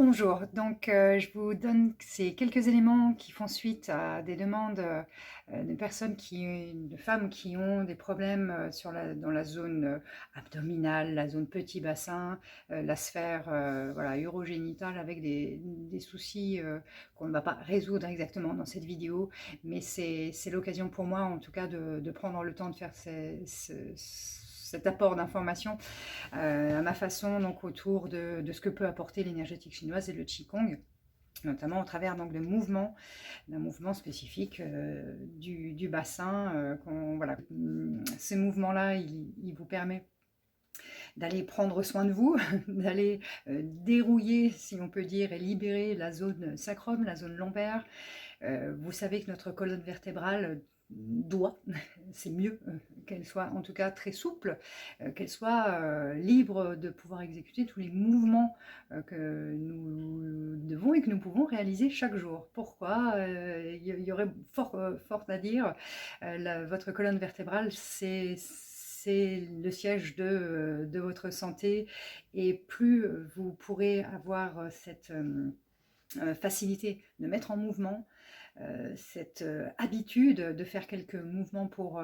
Bonjour, donc je vous donne ces quelques éléments qui font suite à des demandes de personnes de femmes qui ont des problèmes dans la zone abdominale, la zone petit bassin, la sphère voilà, urogénitale avec des soucis qu'on ne va pas résoudre exactement dans cette vidéo, mais c'est l'occasion pour moi en tout cas de prendre le temps de faire cet apport d'informations à ma façon, donc autour de ce que peut apporter l'énergétique chinoise et le Qigong, notamment au travers donc, d'un mouvement spécifique du bassin. Voilà. Ce mouvement-là, il vous permet d'aller prendre soin de vous, d'aller dérouiller, si on peut dire, et libérer la zone sacrum, la zone lombaire. Vous savez que notre colonne vertébrale doit, c'est mieux qu'elle soit en tout cas très souple, qu'elle soit libre de pouvoir exécuter tous les mouvements que nous devons et que nous pouvons réaliser chaque jour. Pourquoi il y aurait fort à dire. Votre colonne vertébrale, c'est le siège de votre santé, et plus vous pourrez avoir cette facilité de mettre en mouvement, cette habitude de faire quelques mouvements pour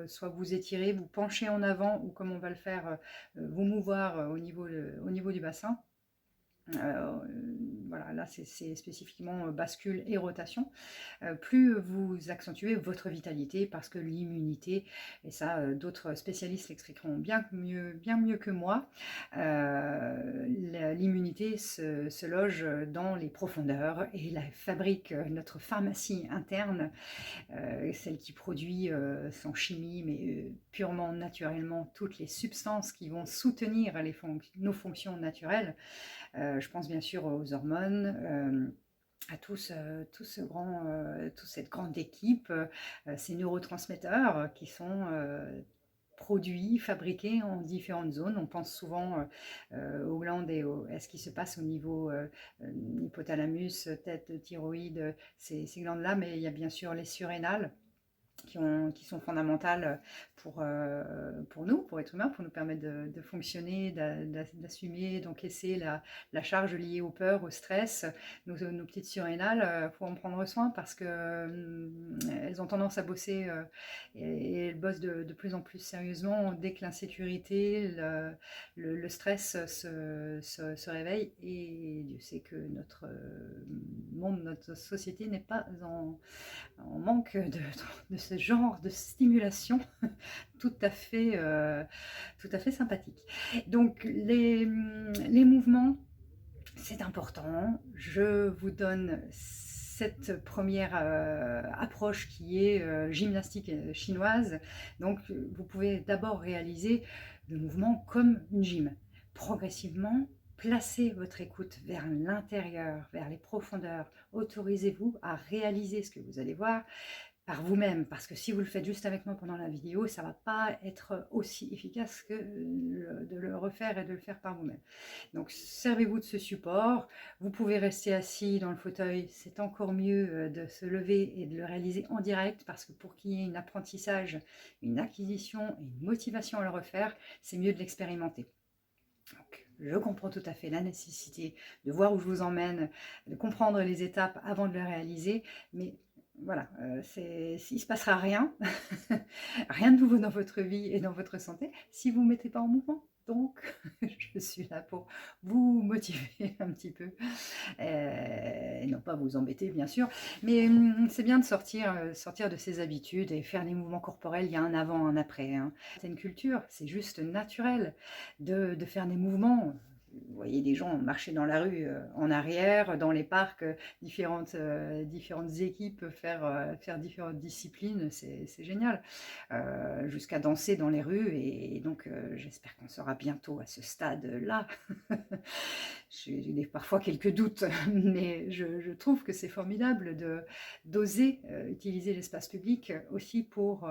soit vous étirer, vous pencher en avant, ou comme on va le faire, vous mouvoir au niveau du bassin. Voilà, là c'est spécifiquement bascule et rotation. Plus vous accentuez votre vitalité, parce que l'immunité, et ça d'autres spécialistes l'expliqueront bien mieux que moi, l'immunité se loge dans les profondeurs, et la fabrique notre pharmacie interne, celle qui produit sans chimie mais purement naturellement toutes les substances qui vont soutenir nos fonctions naturelles. Je pense bien sûr aux hormones, à toute cette grande équipe, ces neurotransmetteurs qui sont produits, fabriqués en différentes zones. On pense souvent aux glandes et à ce qui se passe au niveau hypothalamus, tête, thyroïde, ces glandes-là, mais il y a bien sûr les surrénales, qui sont fondamentales pour nous, pour être humains, pour nous permettre de fonctionner, d'assumer, d'encaisser la charge liée aux peurs, au stress. Nos petites surrénales, il faut en prendre soin, parce que elles ont tendance à bosser, et elles bossent de plus en plus sérieusement dès que l'insécurité, le stress se réveille. Et Dieu sait que notre monde, notre société n'est pas en manque de ce genre de stimulation tout tout à fait sympathique. Donc les mouvements, c'est important. Je vous donne cette première approche qui est gymnastique chinoise. Donc vous pouvez d'abord réaliser le mouvement comme une gym. Progressivement, placez votre écoute vers l'intérieur, vers les profondeurs. Autorisez-vous à réaliser ce que vous allez voir par vous-même, parce que si vous le faites juste avec moi pendant la vidéo, ça ne va pas être aussi efficace que de le refaire et de le faire par vous-même. Donc servez-vous de ce support. Vous pouvez rester assis dans le fauteuil, c'est encore mieux de se lever et de le réaliser en direct, parce que pour qu'il y ait un apprentissage, une acquisition et une motivation à le refaire, c'est mieux de l'expérimenter. Donc, je comprends tout à fait la nécessité de voir où je vous emmène, de comprendre les étapes avant de le réaliser, mais voilà, il ne se passera rien, rien de nouveau dans votre vie et dans votre santé si vous ne mettez pas en mouvement. Donc, je suis là pour vous motiver un petit peu, et non pas vous embêter bien sûr, mais c'est bien de sortir de ses habitudes et faire des mouvements corporels. Il y a un avant, un après, hein. C'est une culture, c'est juste naturel de faire des mouvements. Vous voyez des gens marcher dans la rue en arrière, dans les parcs, différentes équipes faire différentes disciplines, c'est génial. Jusqu'à danser dans les rues, et donc j'espère qu'on sera bientôt à ce stade-là. J'ai parfois quelques doutes, mais je trouve que c'est formidable d'oser utiliser l'espace public aussi pour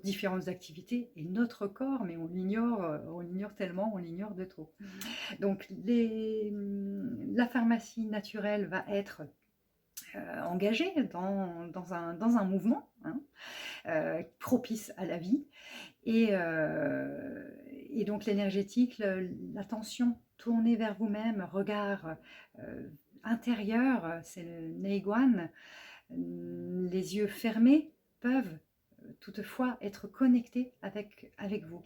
différentes activités, et notre corps, mais on l'ignore tellement, on l'ignore de trop. Donc la pharmacie naturelle va être engagée dans un mouvement, hein, propice à la vie, et et donc l'énergétique, l'attention tournée vers vous-même, regard intérieur, c'est le Neiguan. Les yeux fermés peuvent toutefois être connectés avec vous.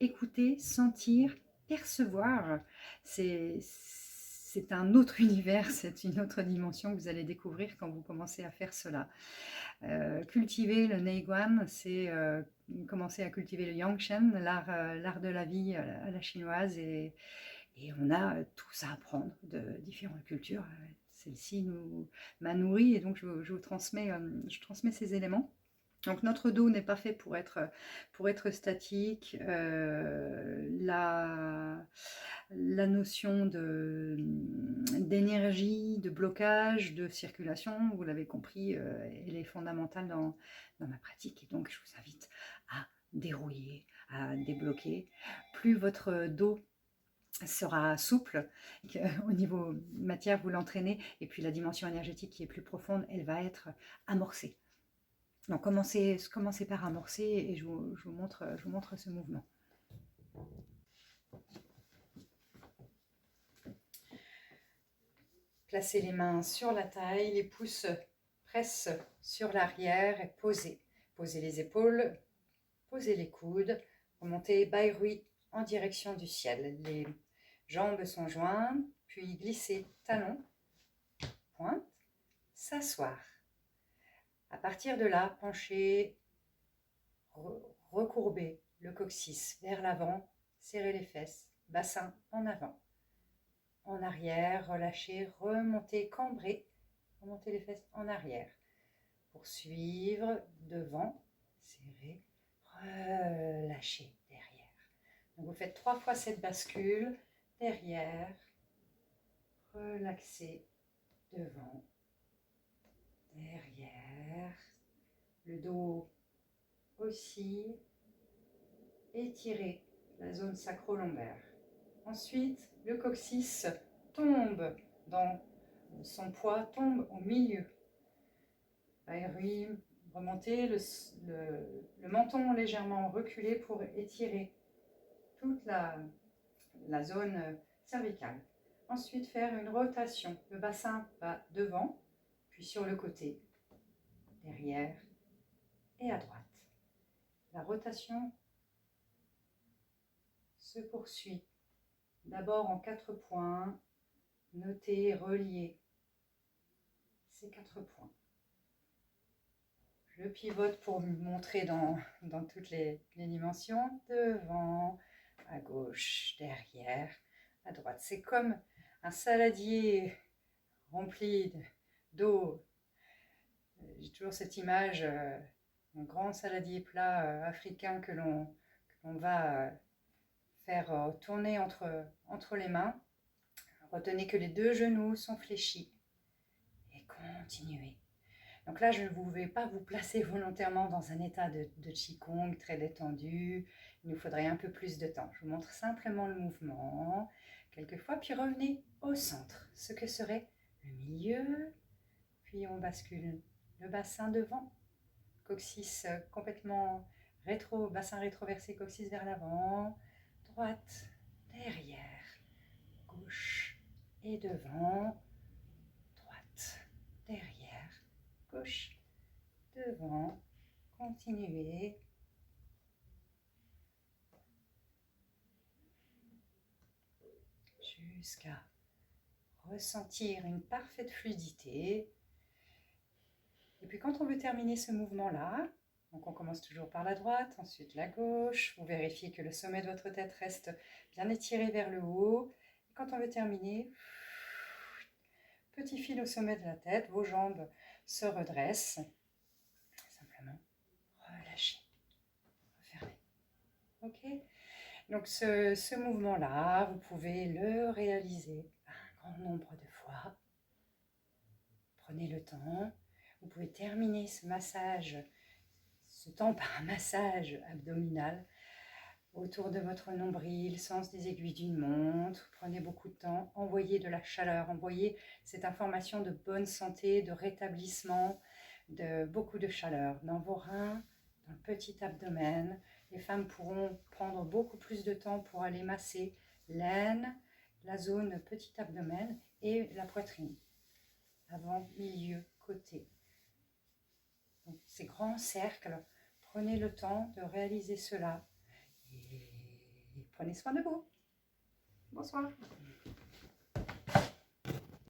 Écouter, sentir, percevoir, c'est un autre univers, c'est une autre dimension que vous allez découvrir quand vous commencez à faire cela. Cultiver le Neiguan, c'est commencer à cultiver le Yangshen, l'art de la vie à la chinoise, et on a tous à apprendre de différentes cultures. Celle-ci m'a nourri, et donc je vous transmets ces éléments. Donc notre dos n'est pas fait pour être statique. La notion d'énergie, de blocage, de circulation, vous l'avez compris, elle est fondamentale dans ma pratique. Et donc je vous invite à dérouiller, à débloquer. Plus votre dos sera souple, au niveau matière vous l'entraînez, et puis la dimension énergétique qui est plus profonde, elle va être amorcée. Donc commencez par amorcer, et je vous montre ce mouvement. Placez les mains sur la taille, les pouces pressent sur l'arrière et posez. Posez les épaules, posez les coudes, remontez Bairui en direction du ciel. Les jambes sont jointes, puis glissez talons, pointe, s'asseoir. À partir de là, penchez, recourbez le coccyx vers l'avant, serrez les fesses, bassin en avant. En arrière, relâchez, remontez, cambrez, remontez les fesses en arrière. Poursuivre, devant, serrez, relâchez derrière. Donc vous faites 3 fois cette bascule, derrière, relaxez, devant, derrière, le dos aussi, étirez la zone sacro-lombaire. Ensuite, le coccyx tombe dans son poids, tombe au milieu. Bairui, remontez le menton légèrement reculé pour étirer toute la zone cervicale. Ensuite, faire une rotation. Le bassin va devant, puis sur le côté, derrière et à droite. La rotation se poursuit. D'abord en 4 points, notez, reliez ces 4 points. Je pivote pour me montrer dans toutes les dimensions, devant, à gauche, derrière, à droite. C'est comme un saladier rempli d'eau. J'ai toujours cette image, un grand saladier plat africain que l'on va faire tourner entre les mains. Retenez que les 2 genoux sont fléchis et continuez. Donc là, je ne vais pas vous placer volontairement dans un état de Qigong très détendu. Il nous faudrait un peu plus de temps. Je vous montre simplement le mouvement, quelquefois, puis revenez au centre, ce que serait le milieu. Puis on bascule le bassin devant, coccyx complètement rétro, bassin rétroversé, coccyx vers l'avant, droite, derrière, gauche et devant, droite, derrière, gauche, devant, continuez. Jusqu'à ressentir une parfaite fluidité. Et puis quand on veut terminer ce mouvement-là, donc on commence toujours par la droite, ensuite la gauche, vous vérifiez que le sommet de votre tête reste bien étiré vers le haut. Et quand on veut terminer, petit fil au sommet de la tête, vos jambes se redressent. Simplement relâchez, refermez. Ok ? Donc ce mouvement-là, vous pouvez le réaliser un grand nombre de fois. Prenez le temps. Vous pouvez terminer ce massage, ce temps par un massage abdominal autour de votre nombril, sens des aiguilles d'une montre. Prenez beaucoup de temps, envoyez de la chaleur, envoyez cette information de bonne santé, de rétablissement, de beaucoup de chaleur dans vos reins, dans le petit abdomen. les femmes pourront prendre beaucoup plus de temps pour aller masser l'aine, la zone petit abdomen et la poitrine, avant, milieu, côté. Donc ces grands cercles, prenez le temps de réaliser cela et prenez soin de vous. Bonsoir.